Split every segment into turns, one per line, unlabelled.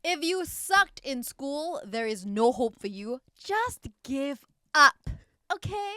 If you sucked in school, there is no hope for you. Just give up. Okay?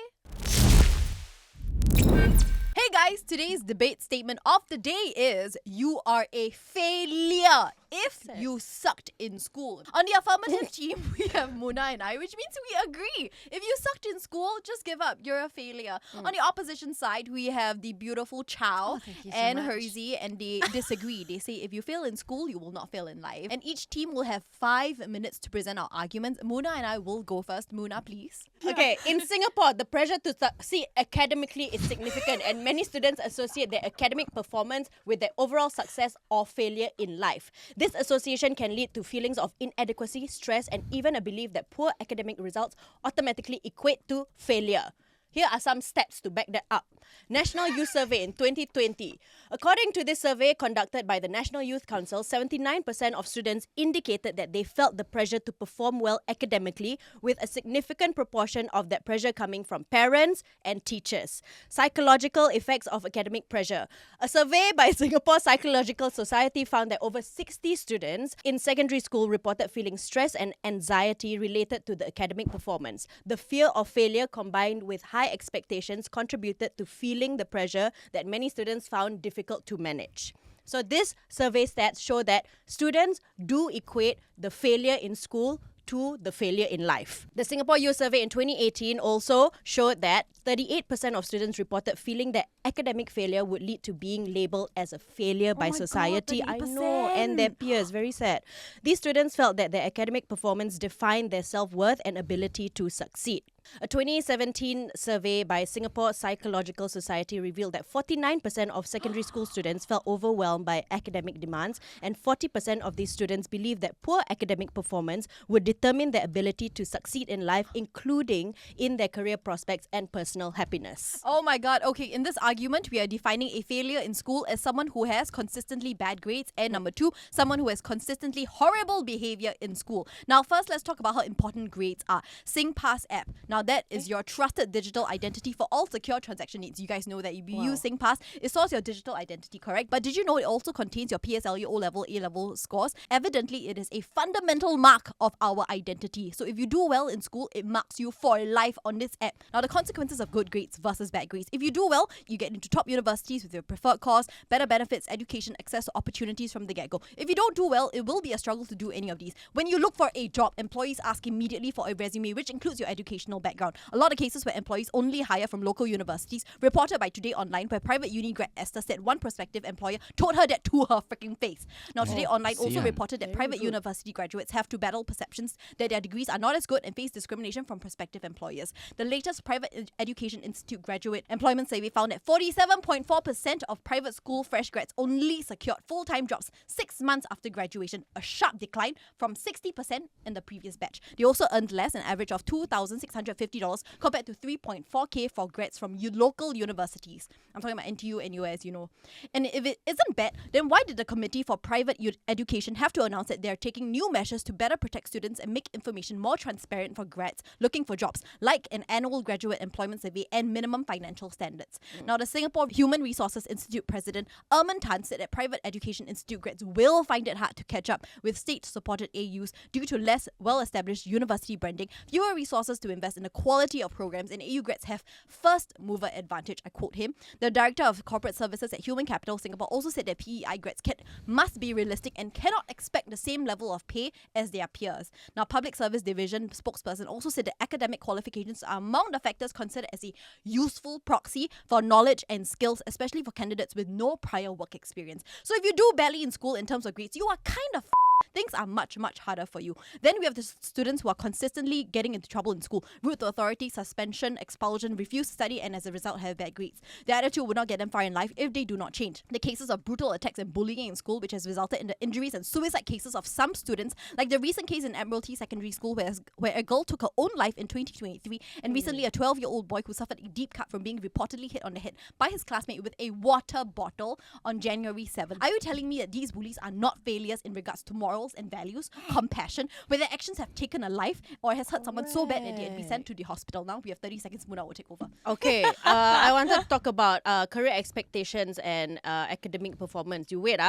Hey guys, today's debate statement of the day is you are a failure if you sucked in school. On the affirmative team, we have Muna and I, which means we agree. If you sucked in school, just give up. You're a failure. On the opposition side, we have the beautiful Chow and Herzi, and they disagree. They say if you fail in school, you will not fail in life. And each team will have 5 minutes to present our arguments. Muna and I will go first. Muna, please.
Okay, in Singapore, the pressure to succeed academically is significant, and many students associate their academic performance with their overall success or failure in life. This association can lead to feelings of inadequacy, stress, and even a belief that poor academic results automatically equate to failure. Here are some stats to back that up. National Youth Survey in 2020. According to this survey conducted by the National Youth Council, 79% of students indicated that they felt the pressure to perform well academically, with a significant proportion of that pressure coming from parents and teachers. Psychological effects of academic pressure. A survey by Singapore Psychological Society found that over 60 students in secondary school reported feeling stress and anxiety related to the academic performance. The fear of failure combined with high expectations contributed to feeling the pressure that many students found difficult to manage. So this survey stats show that students do equate the failure in school to the failure in life. The Singapore Youth Survey in 2018 also showed that 38% of students reported feeling that academic failure would lead to being labelled as a failure by society.
God,
I know, and their peers. Very sad. These students felt that their academic performance defined their self-worth and ability to succeed. A 2017 survey by Singapore Psychological Society revealed that 49% of secondary school students felt overwhelmed by academic demands, and 40% of these students believed that poor academic performance would determine their ability to succeed in life, including in their career prospects and personal happiness.
Oh my god, okay, in this argument, we are defining a failure in school as someone who has consistently bad grades, and number 2, someone who has consistently horrible behavior in school. Now, first, let's talk about how important grades are. SingPass app. Now, that is your trusted digital identity for all secure transaction needs. You guys know that if you use SingPass, it stores your digital identity, correct? But did you know it also contains your PSLE, O-level, A-level scores? Evidently, it is a fundamental mark of our identity. So if you do well in school, it marks you for life on this app. Now, the consequences of good grades versus bad grades. If you do well, you get into top universities with your preferred course, better benefits, education, access to opportunities from the get-go. If you don't do well, it will be a struggle to do any of these. When you look for a job, employees ask immediately for a resume, which includes your educational background. A lot of cases where employees only hire from local universities, reported by Today Online, where private uni grad Esther said one prospective employer told her that to her freaking face. Now, Today Online also reported that private university graduates have to battle perceptions that their degrees are not as good and face discrimination from prospective employers. The latest Private Education Institute graduate employment survey found that 47.4% of private school fresh grads only secured full-time jobs 6 months after graduation, a sharp decline from 60% in the previous batch. They also earned less, an average of $2,650 compared to 3.4K for grads from local universities. I'm talking about NTU, NUS, you know. And if it isn't bad, then why did the Committee for Private Education have to announce that they're taking new measures to better protect students and make information more transparent for grads looking for jobs, like an annual graduate employment survey and minimum financial standards? Now, the Singapore Human Resources Institute President Erman Tan said that private education institute grads will find it hard to catch up with state-supported AUs due to less well-established university branding, fewer resources to invest in the quality of programs, and AU grads have first mover advantage. I quote him. The Director of Corporate Services at Human Capital Singapore also said that PEI grads must be realistic and cannot expect the same level of pay as their peers. Now, Public Service Division spokesperson also said that academic qualifications are among the factors considered as a useful proxy for knowledge and skills, especially for candidates with no prior work experience. So if you do badly in school in terms of grades, you are kind of things are much, much harder for you. Then we have the students who are consistently getting into trouble in school. Rude to authority, suspension, expulsion, refuse to study, and as a result have bad grades. The attitude would not get them far in life if they do not change. The cases of brutal attacks and bullying in school, which has resulted in the injuries and suicide cases of some students, like the recent case in Admiralty Secondary School where a girl took her own life in 2023, and recently a 12-year-old boy who suffered a deep cut from being reportedly hit on the head by his classmate with a water bottle on January 7th. Are you telling me that these bullies are not failures in regards to morals and values, compassion, where their actions have taken a life or has hurt someone so bad that they had to be sent to the hospital? Now we have 30 seconds. Muna will take over.
Okay, I wanted to talk about career expectations and academic performance. You wait,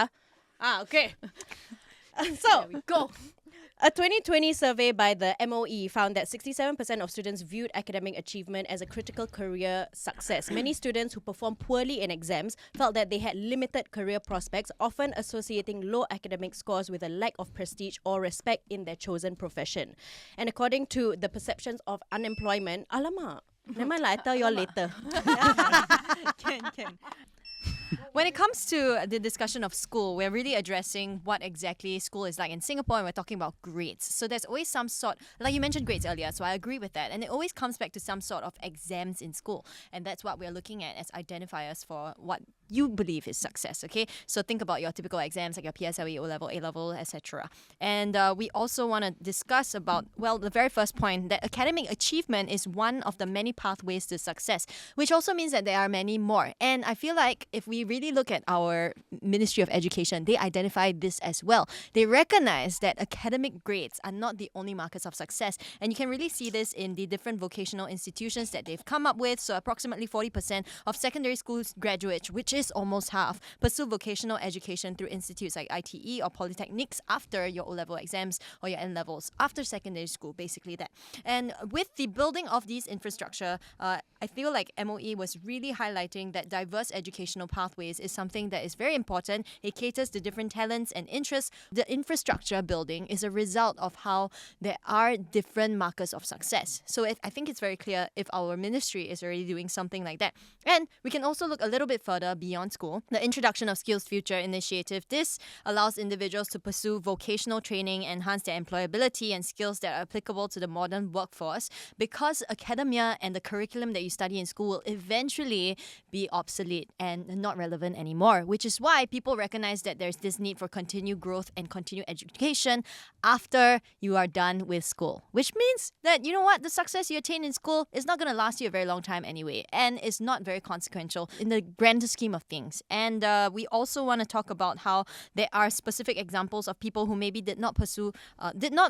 okay. So,
There we go.
a 2020 survey by the MOE found that 67% of students viewed academic achievement as a critical career success. Many students who performed poorly in exams felt that they had limited career prospects, often associating low academic scores with a lack of prestige or respect in their chosen profession. And according to the perceptions of unemployment, alamak, never mind lah, I tell you all later.
Can. When it comes to the discussion of school, we're really addressing what exactly school is like in Singapore, and we're talking about grades. So there's always some sort, like you mentioned grades earlier, so I agree with that. And it always comes back to some sort of exams in school. And that's what we're looking at as identifiers for what you believe is success, okay? So think about your typical exams like your PSLE, O-level, A-level, etc. And we also want to discuss about, well, the very first point, that academic achievement is one of the many pathways to success, which also means that there are many more. And I feel like if we really look at our Ministry of Education, they identify this as well. They recognize that academic grades are not the only markers of success. And you can really see this in the different vocational institutions that they've come up with. So approximately 40% of secondary school graduates, which is almost half, pursue vocational education through institutes like ITE or polytechnics after your O-level exams or your N-levels, after secondary school, basically that. And with the building of these infrastructure, I feel like MOE was really highlighting that diverse educational pathways is something that is very important. It caters to different talents and interests. The infrastructure building is a result of how there are different markers of success. So I think it's very clear if our ministry is already doing something like that. And we can also look a little bit further beyond school. The Introduction of Skills Future initiative, this allows individuals to pursue vocational training, enhance their employability and skills that are applicable to the modern workforce, because academia and the curriculum that you study in school will eventually be obsolete and not relevant anymore, which is why people recognize that there's this need for continued growth and continued education after you are done with school, which means that, you know what, the success you attain in school is not going to last you a very long time anyway, and is not very consequential in the grand scheme of things. And we also want to talk about how there are specific examples of people who maybe did not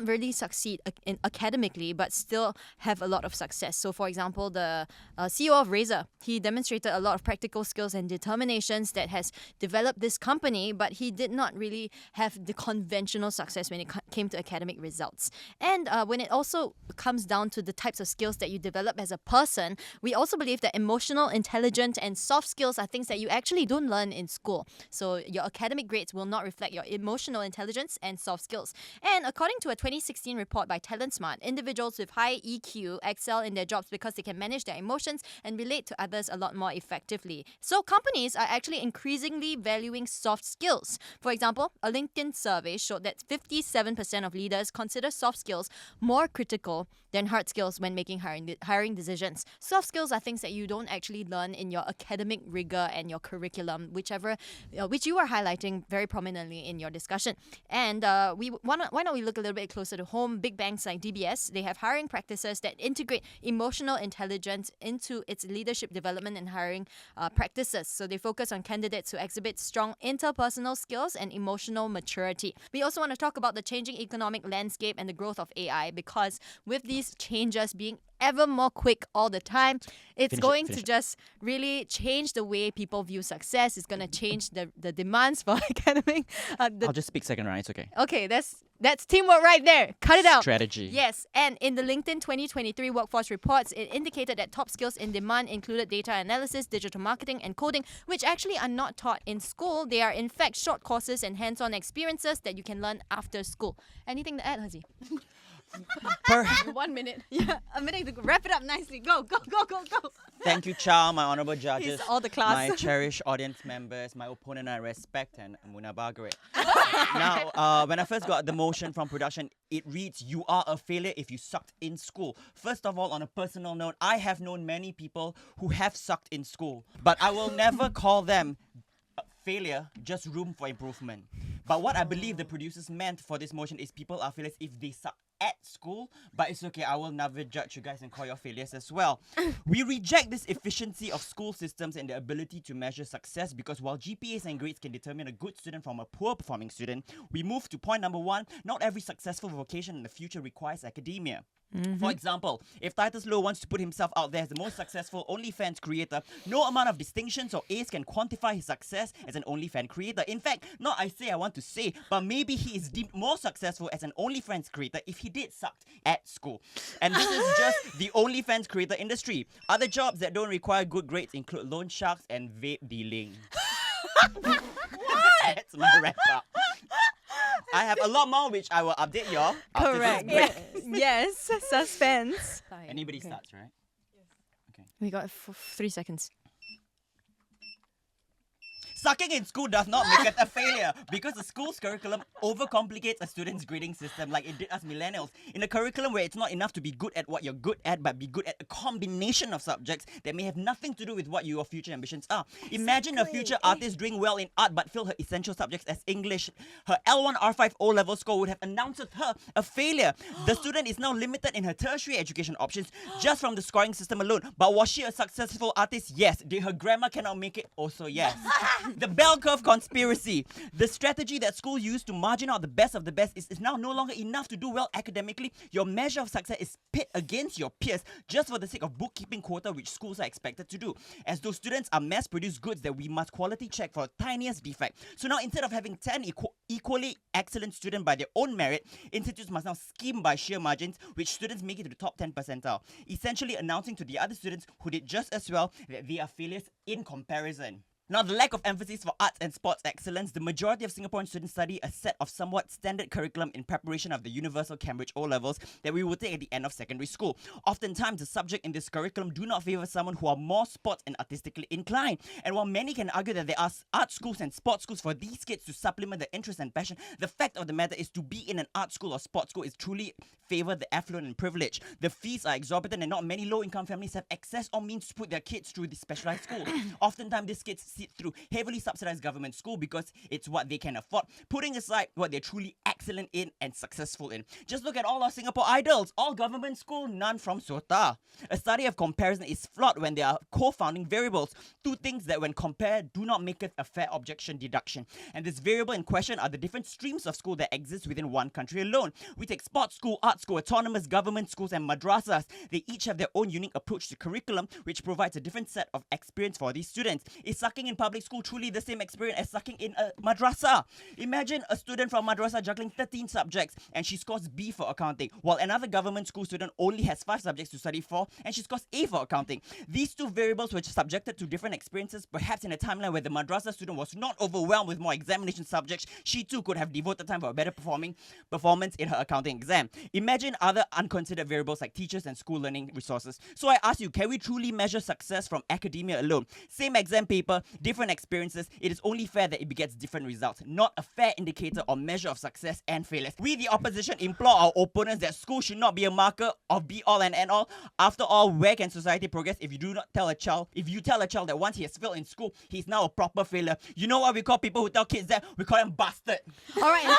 really succeed academically, but still have a lot of success. So for example, the CEO of Razer, he demonstrated a lot of practical skills and determinations that has developed this company, but he did not really have the conventional success when it came to academic results. And when it also comes down to the types of skills that you develop as a person, we also believe that emotional intelligence and soft skills are things that you actually don't learn in school. So your academic grades will not reflect your emotional intelligence and soft skills. And according to a 2016 report by TalentSmart, individuals with high EQ excel in their jobs because they can manage their emotions and relate to others a lot more effectively. So companies are actually increasingly valuing soft skills. For example, a LinkedIn survey showed that 57% of leaders consider soft skills more critical than hard skills when making hiring decisions. Soft skills are things that you don't actually learn in your academic rigor and your curriculum, which you are highlighting very prominently in your discussion. And why not we look a little bit closer to home? Big banks like DBS, they have hiring practices that integrate emotional intelligence into its leadership development and hiring practices. So they focus on candidates who exhibit strong interpersonal skills and emotional maturity. We also want to talk about the changing economic landscape and the growth of AI, because with these changes being ever more quick all the time, it's going to just really change the way people view success. It's going to change the demands for academic.
I'll just speak second round. It's okay.
Okay, that's teamwork right there. Cut it out.
Strategy.
Yes, and in the LinkedIn 2023 workforce reports, it indicated that top skills in demand included data analysis, digital marketing, and coding, which actually are not taught in school. They are in fact short courses and hands-on experiences that you can learn after school. Anything to add, Hazi?
1 minute.
Yeah, a minute to wrap it up nicely. Go.
Thank you, Chow, my honourable judges,
all the class.
my cherished audience members, my opponent I respect, and Muna Bagare. Now, when I first got the motion from production, it reads, "You are a failure if you sucked in school." First of all, on a personal note, I have known many people who have sucked in school, but I will never call them failure, just room for improvement. But what I believe the producers meant for this motion is people are failures if they suck at school, but it's okay. I will never judge you guys and call your failures as well. We reject this efficiency of school systems and the ability to measure success because while GPAs and grades can determine a good student from a poor performing student, we move to point number 1. Not every successful vocation in the future requires academia. For example, if Titus Lowe wants to put himself out there as the most successful OnlyFans creator, no amount of distinctions or A's can quantify his success as an OnlyFans creator. In fact, not I want to say, but maybe he is deemed more successful as an OnlyFans creator if he did suck at school. And this is just the OnlyFans creator industry. Other jobs that don't require good grades include loan sharks and vape dealing. What? That's my wrap up. I have a lot more which I will update y'all after
Correct.
this break.
Yes, suspense.
Anybody starts, right?
We got 3 seconds.
Sucking in school does not make it a failure because the school's curriculum overcomplicates a student's grading system like it did us millennials. In a curriculum where it's not enough to be good at what you're good at, but be good at a combination of subjects that may have nothing to do with what your future ambitions are. Imagine a future artist doing well in art but failed her essential subjects as English. Her L1 R5 O-level score would have announced her a failure. The student is now limited in her tertiary education options just from the scoring system alone. But was she a successful artist? Yes. Did her grammar cannot make it? Also yes. The bell curve conspiracy. The strategy that schools use to margin out the best of the best is now no longer enough to do well academically. Your measure of success is pit against your peers just for the sake of bookkeeping quota which schools are expected to do. As those students are mass-produced goods that we must quality check for the tiniest defect. So now instead of having 10 equally excellent students by their own merit, institutes must now scheme by sheer margins which students make it to the top 10 percentile. Essentially announcing to the other students who did just as well that they are failures in comparison. Now, the lack of emphasis for arts and sports excellence, the majority of Singaporean students study a set of somewhat standard curriculum in preparation of the universal Cambridge O-levels that we will take at the end of secondary school. Oftentimes, the subject in this curriculum do not favour someone who are more sports and artistically inclined. And while many can argue that there are art schools and sports schools for these kids to supplement their interest and passion, the fact of the matter is to be in an art school or sports school is truly favour the affluent and privileged. The fees are exorbitant and not many low-income families have access or means to put their kids through this specialised school. Oftentimes, these kids sit through heavily subsidized government school because it's what they can afford, putting aside what they're truly excellent in and successful in. Just look at all our Singapore idols, all government school, none from SOTA. A study of comparison is flawed when there are co-founding variables, two things that when compared do not make it a fair objection deduction. And this variable in question are the different streams of school that exist within one country alone. We take sports school, art school, autonomous government schools and madrasas. They each have their own unique approach to curriculum which provides a different set of experience for these students. Is sucking in public school truly the same experience as sucking in a madrasa? Imagine a student from madrasa juggling 13 subjects and she scores B for accounting, while another government school student only has 5 subjects to study for and she scores A for accounting. These two variables were subjected to different experiences, perhaps in a timeline where the madrasa student was not overwhelmed with more examination subjects. She too could have devoted time for a better performance in her accounting exam. Imagine other unconsidered variables like teachers and school learning resources. So I ask you, can we truly measure success from academia alone? Same exam paper, different experiences, it is only fair that it begets different results, not a fair indicator or measure of success and failures. We, the opposition, implore our opponents that school should not be a marker of be all and end all. After all, where can society progress if you tell a child that once he has failed in school, he's now a proper failure? You know what we call people who tell kids that? We call them bastard.
All right, and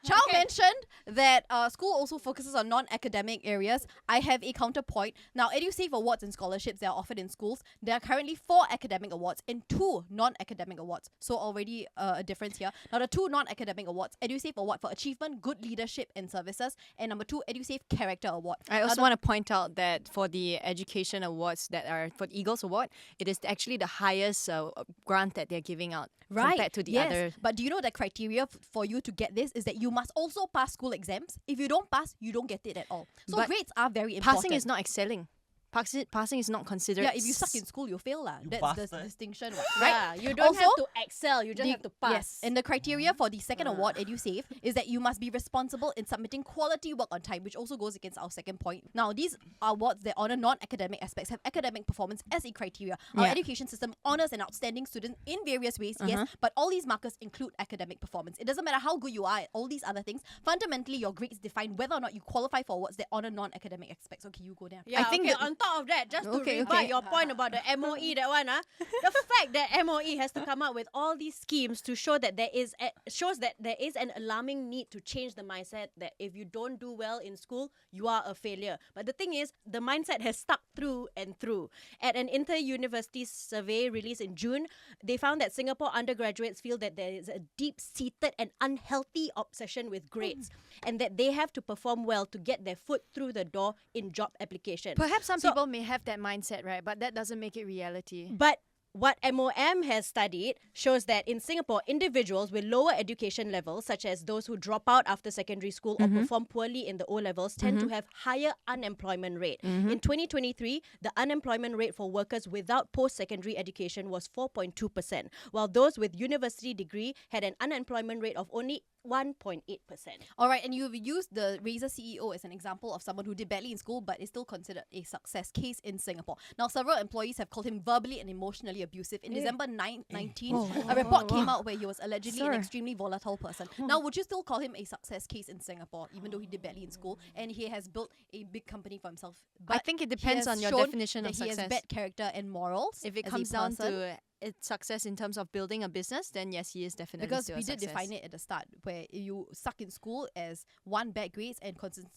Chow mentioned that school also focuses on non-academic areas. I have a counterpoint. Now, EduSave awards and scholarships that are offered in schools, there are currently 4 academic awards and 2 non-academic awards. So already a difference here. Now, the 2 non-academic awards, EduSave Award for Achievement, Good Leadership and Services, and number 2, EduSave Character Award.
I also want to point out that for the education awards that are for the Eagles Award, it is actually the highest grant that they're giving out compared to the other.
But do you know the criteria for you to get this is that you must also pass school exams. If you don't pass, you don't get it at all. So
But
grades are very important.
Passing is not excelling. Passing is not considered.
Yeah, if you suck in school, you fail lah.
You
That's
bastard.
the distinction,
Right.
right?
You don't have to excel, you just have to pass.
Yes, and the criteria for the second award, EduSave, is that you must be responsible in submitting quality work on time, which also goes against our second point. Now, these awards that honor non-academic aspects have academic performance as a criteria. Our education system honors an outstanding student in various ways, yes, but all these markers include academic performance. It doesn't matter how good you are at all these other things. Fundamentally, your grades define whether or not you qualify for awards that honor non-academic aspects. Okay, you go there.
Yeah,
I think
okay,
that-
on top top of that, just to
Okay,
rebut
okay.
your point about the MOE, that one, the fact that MOE has to come up with all these schemes to show that shows that there is an alarming need to change the mindset that if you don't do well in school, you are a failure. But the thing is, the mindset has stuck through and through. At an inter-university survey released in June, they found that Singapore undergraduates feel that there is a deep-seated and unhealthy obsession with grades, and that they have to perform well to get their foot through the door in job application.
Perhaps some
So-
people may have that mindset, right? But that doesn't make it reality.
But what MOM has studied shows that in Singapore, individuals with lower education levels, such as those who drop out after secondary school or perform poorly in the O levels, tend to have higher unemployment rate. In 2023, the unemployment rate for workers without post-secondary education was 4.2%, while those with university degree had an unemployment rate of only 1.8%.
All right, and you've used the Razer CEO as an example of someone who did badly in school but is still considered a success case in Singapore. Now, several employees have called him verbally and emotionally abusive. In December 19, a report came out where he was allegedly an
Sir.
extremely volatile person. Now, would you still call him a success case in Singapore, even though he did badly in school and he has built a big company for himself?
I think it depends on your definition of
He has
success.
bad character and morals.
If it
as a
comes down
person.
to it's success in terms of building a business, then yes, he is definitely
Because
still
we
a
did
success.
define it at the start, where you suck in school as one, bad grades and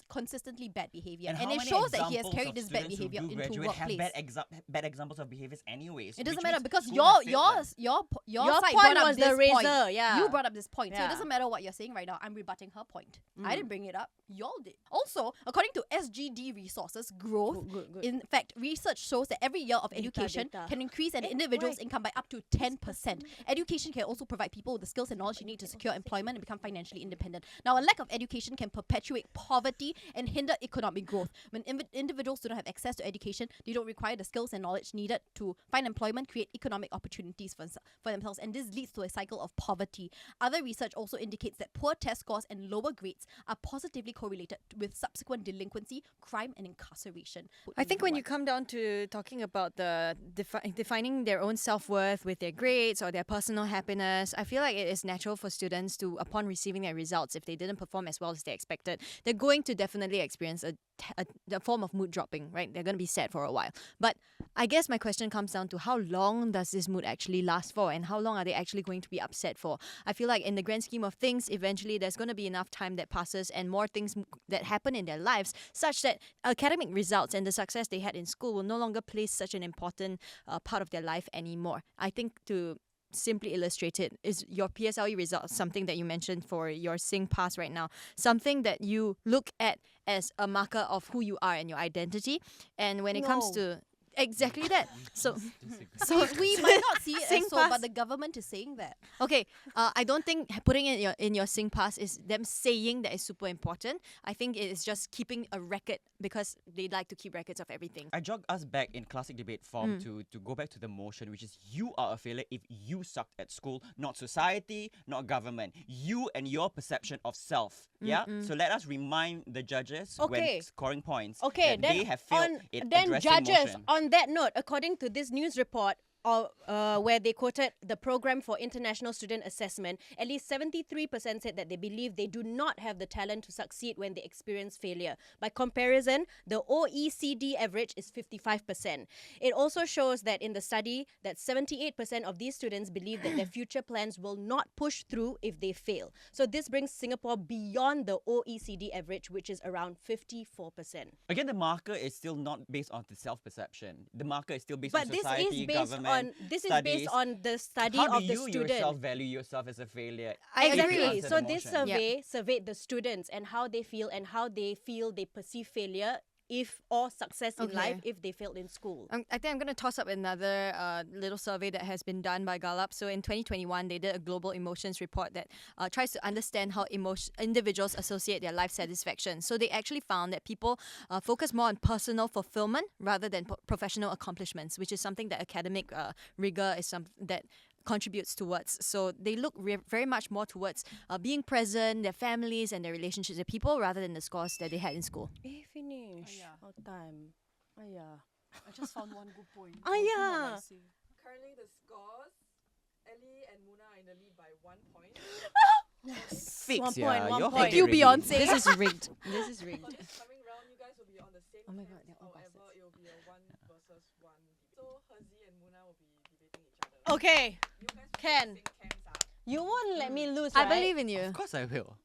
consistently bad behavior, and
how
it
many
shows that he has
examples
carried
of
this bad
students who
behavior
do
into
graduate have
workplace.
bad examples of behaviors anyways.
It doesn't
which
matter
means
because
school
your
has failed them.
your
Your
side
point
brought up
was the
this point.
razor, yeah.
You brought up this point, so it
Yeah.
doesn't matter what you're saying right now. I'm rebutting her point. I didn't bring it up. Y'all did. Also, according to SGD Resources, growth.
Good.
In fact, research shows that every year of education
data.
can increase an
Eh,
individual's
why?
income by up to 10%. Education can also provide people with the skills and knowledge they need to secure employment and become financially independent. Now, a lack of education can perpetuate poverty and hinder economic growth. When individuals do not have access to education, they don't require the skills and knowledge needed to find employment, create economic opportunities for themselves, and this leads to a cycle of poverty. Other research also indicates that poor test scores and lower grades are positively correlated with subsequent delinquency, crime, and incarceration.
I think when you come down to talking about the defining their own self-worth with their grades or their personal happiness, I feel like it is natural for students to, upon receiving their results, if they didn't perform as well as they expected, they're going to definitely experience a form of mood dropping, right? They're going to be sad for a while. But I guess my question comes down to how long does this mood actually last for, and how long are they actually going to be upset for? I feel like in the grand scheme of things, eventually there's going to be enough time that passes and more things that happen in their lives such that academic results and the success they had in school will no longer play such an important part of their life anymore. I think to simply illustrate it, is your PSLE results something that you mentioned for your Sing Pass right now, something that you look at as a marker of who you are and your identity, and when it comes to exactly that. So
we might not see it
Sing
as so,
Pass-
but the government is saying that.
okay, I don't think putting it in your Sing Pass is them saying that is super important. I think it is just keeping a record because they like to keep records of everything.
I jog us back in classic debate form to go back to the motion, which is you are a failure if you sucked at school, not society, not government. You and your perception of self. Yeah? So let us remind the judges
Okay.
when scoring points
Okay,
that
then
they have failed in
then
addressing
judges.
motion.
On that note, according to this news report, where they quoted the Program for International Student Assessment, at least 73% said that they believe they do not have the talent to succeed when they experience failure. By comparison, the OECD average is 55%. It also shows that in the study that 78% of these students believe that their future plans will not push through if they fail. So this brings Singapore beyond the OECD average, which is around 54%.
Again, the marker is still not based on the self-perception. The marker is still based
But
on
this
society,
is based
government, studies.
the study
How
of
do
the
you
student.
yourself value yourself as a failure?
I
if you
agree.
answer
So
the
this
motion?
survey surveyed the students and how they feel they perceive failure or success in
Okay.
life if they failed in school.
I think I'm going to toss up another little survey that has been done by Gallup. So in 2021, they did a global emotions report that tries to understand how individuals associate their life satisfaction. So they actually found that people focus more on personal fulfillment rather than professional accomplishments, which is something that academic rigor is something that contributes towards. So they look very much more towards being present, their families and their relationships with people rather than the scores that they had in school.
Finish.
yeah.
Our time. Yeah.
I just found one good point.
yeah.
Currently, the scores, Ellie and Muna are in the lead by 1 point.
Fix,
1
yeah.
point, 1
You're
point.
headed already.
Beyonce.
This is rigged. This is
For
rigged.
this coming round, you guys will be on the same
Oh my
points.
God, they're all
However,
bastards.
it will be a 1-0
Okay,
You guys will
Can.
sing camps, ah.
you won't let me lose,
I
right?
believe in you.
Of course I will.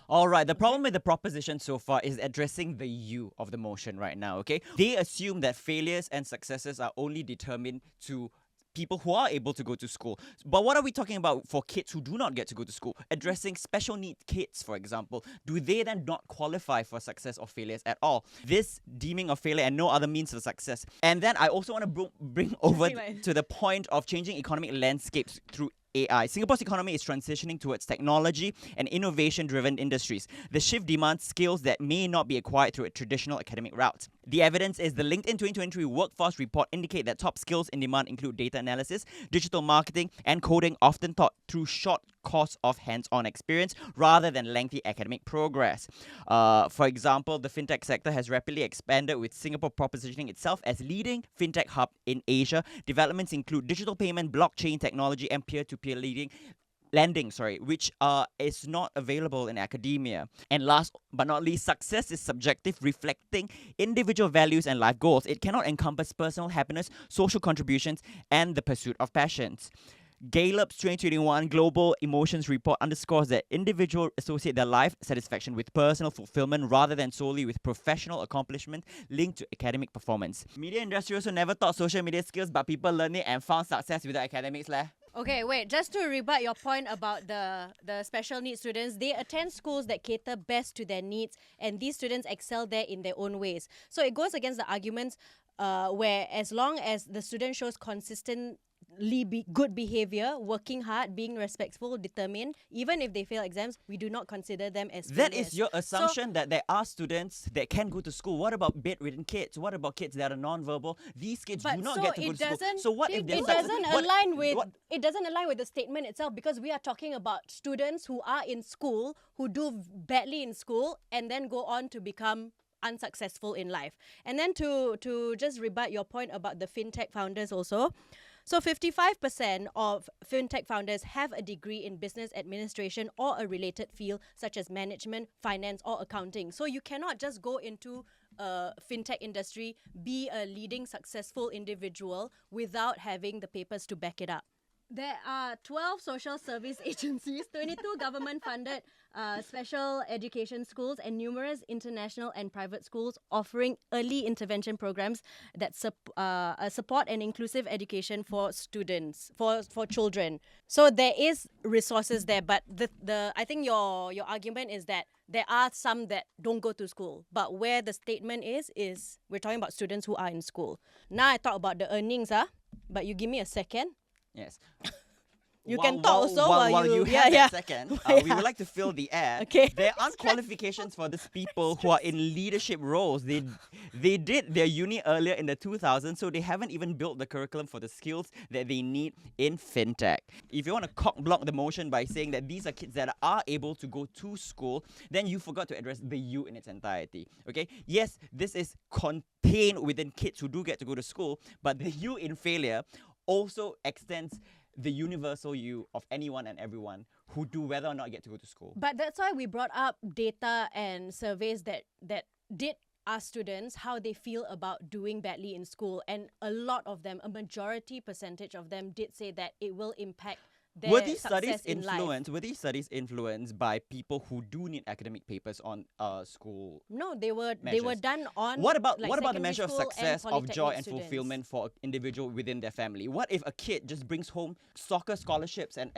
All right, the problem with the proposition so far is addressing the you of the motion right now, okay? They assume that failures and successes are only determined to people who are able to go to school. But what are we talking about for kids who do not get to go to school? Addressing special needs kids, for example. Do they then not qualify for success or failures at all? This deeming of failure and no other means of success. And then I also want to bring over to the point of changing economic landscapes through AI. Singapore's economy is transitioning towards technology and innovation-driven industries. The shift demands skills that may not be acquired through a traditional academic route. The evidence is the LinkedIn 2023 Workforce Report indicate that top skills in demand include data analysis, digital marketing, and coding, often taught through short course of hands-on experience rather than lengthy academic progress. For example, the fintech sector has rapidly expanded, with Singapore propositioning itself as leading fintech hub in Asia. Developments include digital payment, blockchain technology, and peer-to-peer lending, which is not available in academia. And last but not least, success is subjective, reflecting individual values and life goals. It cannot encompass personal happiness, social contributions, and the pursuit of passions. Gallup's 2021 Global Emotions Report underscores that individuals associate their life satisfaction with personal fulfillment rather than solely with professional accomplishment linked to academic performance. Media industry also never taught social media skills, but people learned it and found success with the academics leh.
Okay, wait, just to rebut your point about the special needs students, they attend schools that cater best to their needs, and these students excel there in their own ways. So it goes against the arguments where as long as the student shows consistently good behavior, working hard, being respectful, determined, even if they fail exams, we do not consider them as
That
failures.
is your assumption that there are students that can go to school. What about bedridden kids? What about kids that are non-verbal? These kids do not get to go to school. So what if they're
it doesn't align with it doesn't align with the statement itself, because we are talking about students who are in school, who do badly in school and then go on to become unsuccessful in life. And then to just rebut your point about the fintech founders also. So 55% of fintech founders have a degree in business administration or a related field such as management, finance, or accounting. So you cannot just go into a fintech industry, be a leading successful individual without having the papers to back it up. There are 12 social service agencies, 22 government-funded special education schools, and numerous international and private schools offering early intervention programs that support an inclusive education for students, for children. So there is resources there, but I think your argument is that there are some that don't go to school. But where the statement is we're talking about students who are in school. Now I talk about the earnings, but you give me a second.
Yes.
You can talk also
while you have that second. We would like to fill the air.
Okay.
There aren't qualifications for these people who are in leadership roles. They did their uni earlier in the 2000s, so they haven't even built the curriculum for the skills that they need in fintech. If you want to cock block the motion by saying that these are kids that are able to go to school, then you forgot to address the you in its entirety. Okay? Yes, this is contained within kids who do get to go to school, but the you in failure also extends the universal you of anyone and everyone who do whether or not get to go to school.
But that's why we brought up data and surveys that did ask students how they feel about doing badly in school. And a lot of them, a majority percentage of them did say that it will impact their
Were these
success
studies
in life.
influenced by people who do need academic papers on school?
No, they were
measures?
done on
What about
like
the
secondary
measure of
school and
success, of
polytechnic
joy and
students.
fulfillment for an individual within their family? What if a kid just brings home soccer scholarships and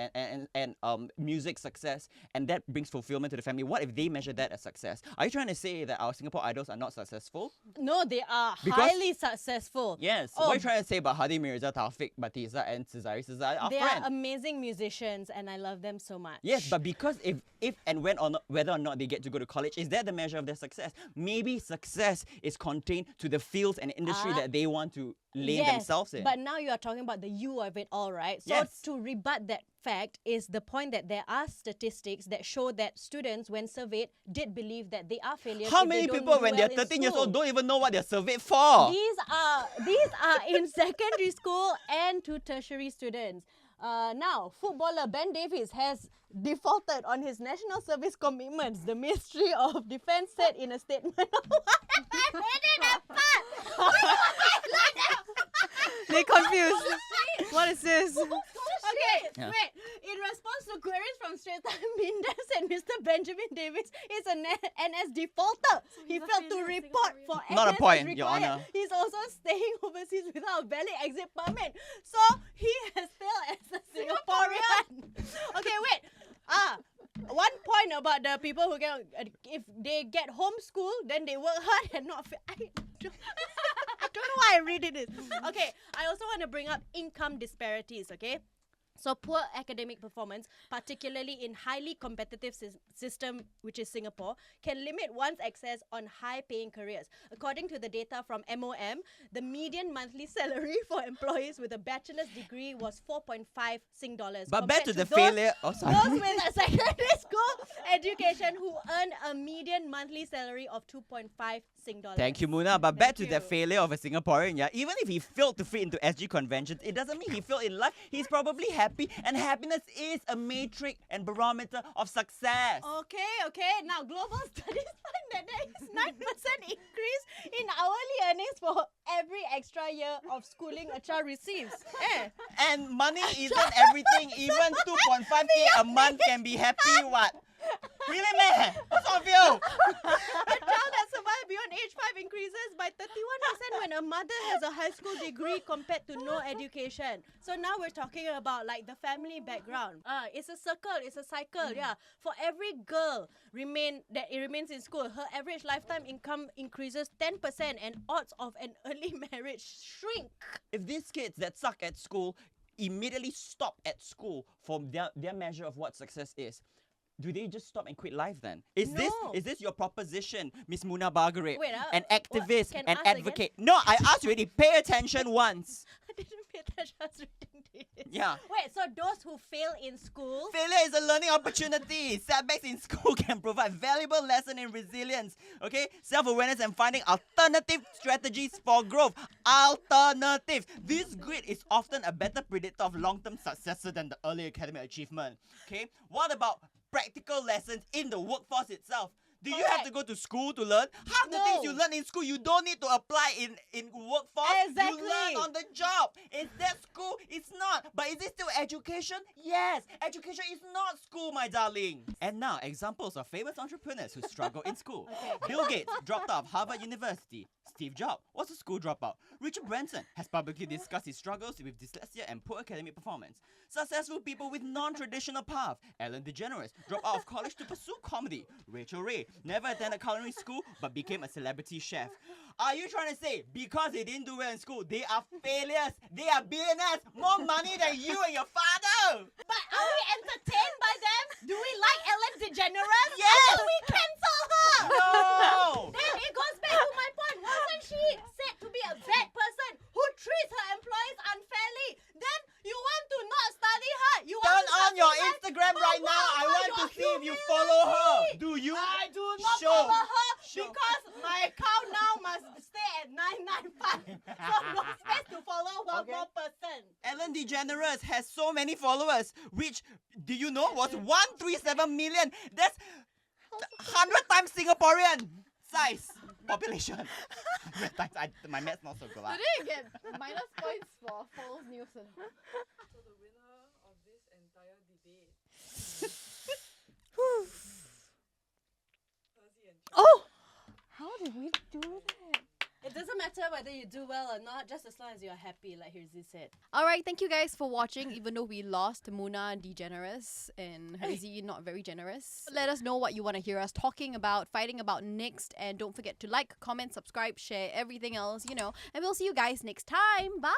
music success, and that brings fulfillment to the family? What if they measure that as success? Are you trying to say that our Singapore idols are not successful?
No, they are
Because-
highly successful.
Yes.
Oh.
What are you trying to say about Hadi Mirza, Taufik, Batisa, and Cesare our
They
friend?
are amazing musicians, and I love them so much.
Yes, but because if and when or not, whether or not they get to go to college, is that the measure of their success? Maybe success is contained to the fields and industry that they want to lay themselves in.
But now you are talking about the you of it all, right? So
Yes.
to rebut that fact is the point that there are statistics that show that students, when surveyed, did believe that they are failures.
How
if they
many
don't
people,
do
when
well
they're
in
13 years
school.
old, don't even know what they're surveyed for?
These are in secondary school and to tertiary students. Now, footballer Ben Davies has defaulted on his national service commitments, the Ministry of Defence said in a statement. Why am I reading that part? Why am I like that?
They confused. What is this?
Okay,
Yeah.
wait. In response to queries from Straits Times, Mindes and Mr. Benjamin Davis is an NS defaulter. He failed to report for
Not a
NS
point,
as
Your
required.
Honour.
He's also staying overseas without a valid exit permit. So he has failed as a Singaporean. Okay, wait. One point about the people who get, if they get homeschooled, then they work hard and not. I don't know why I read it. Okay, I also want to bring up income disparities. Okay. So poor academic performance, particularly in highly competitive system, which is Singapore, can limit one's access on high-paying careers. According to the data from MOM, the median monthly salary for employees with a bachelor's degree was 4.5 Sing dollars.
But back to
compared
the
those-
failure. Oh, sorry.
Those with a secondary school education who earn a median monthly salary of 2.5 Sing dollars.
Thank you, Muna. But back
Thank
to the
you.
failure of a Singaporean, yeah. Even if he failed to fit into SG conventions, it doesn't mean he failed in life. He's probably happy, and happiness is a matrix and barometer of success.
Okay. Now, global studies find that there is 9% increase in hourly earnings for every extra year of schooling a child receives.
And money isn't everything. Even 2.5k a month can be happy. What? Really, man? What's wrong with you?
A child that survived beyond age 5 increases by 31% when a mother has a high school degree compared to no education. So now we're talking about like the family background. It's a circle, it's a cycle. Yeah. For every girl that remains in school, her average lifetime income increases 10% and odds of an early marriage shrink.
If these kids that suck at school immediately stop at school from their measure of what success is, do they just stop and quit life then? Is
No.
this your proposition, Miss Muna Bargaret?
Wait,
an
what?
activist,
Can
an
ask again?
advocate. No, I asked already. Pay attention once.
I didn't pay attention. I was reading this.
Yeah.
Wait, so those who fail in school.
Failure is a learning opportunity. Setbacks in school can provide valuable lesson in resilience. Okay? Self-awareness and finding alternative strategies for growth. Alternatives. This grit is often a better predictor of long-term success than the early academic achievement. Okay? What about practical lessons in the workforce itself? Do you have to go to school to learn? Half the things you learn in school, you don't need to apply in workforce.
Exactly.
You learn on the job. Is that school? It's not. But is it still education? Yes. Education is not school, my darling. And now, examples of famous entrepreneurs who struggle in school. Bill Gates dropped out of Harvard University. Steve Jobs was a school dropout. Richard Branson has publicly discussed his struggles with dyslexia and poor academic performance. Successful people with non-traditional paths. Ellen DeGeneres dropped out of college to pursue comedy. Rachel Ray never attended culinary school but became a celebrity chef. Are you trying to say because they didn't do well in school, they are failures? They are billionaires, more money than you and your father?
But are we entertained by them? Do we like Ellen DeGeneres?
Yes.
And we cancel her!
No!
Then it goes back to my point. Wasn't she said to be a bad person who treats her employees unfairly? Then you want to not study hard. You want
Turn
to
on your
subsidize
Instagram
her
right now.
work
I
for
want to
your
see if you
humility.
follow her. Do you?
I do not
Show.
follow her
Show.
because my account now must stay at 995. So no space to follow one more person.
Ellen DeGeneres has so many followers, which, do you know, was 137 million. That's 100 times Singaporean size population. 100 times. My math's not so good. lah.
Today you get minus points for false news. So the winner of this entire debate. Percy and
Oh! How did we do that?
It doesn't matter whether you do well or not, just as long as you're happy, like Hirzi said.
Alright, thank you guys for watching, even though we lost Muna DeGeneres and Herzi not very generous. Let us know what you want to hear us talking about, fighting about next, and don't forget to like, comment, subscribe, share, everything else, and we'll see you guys next time. Bye!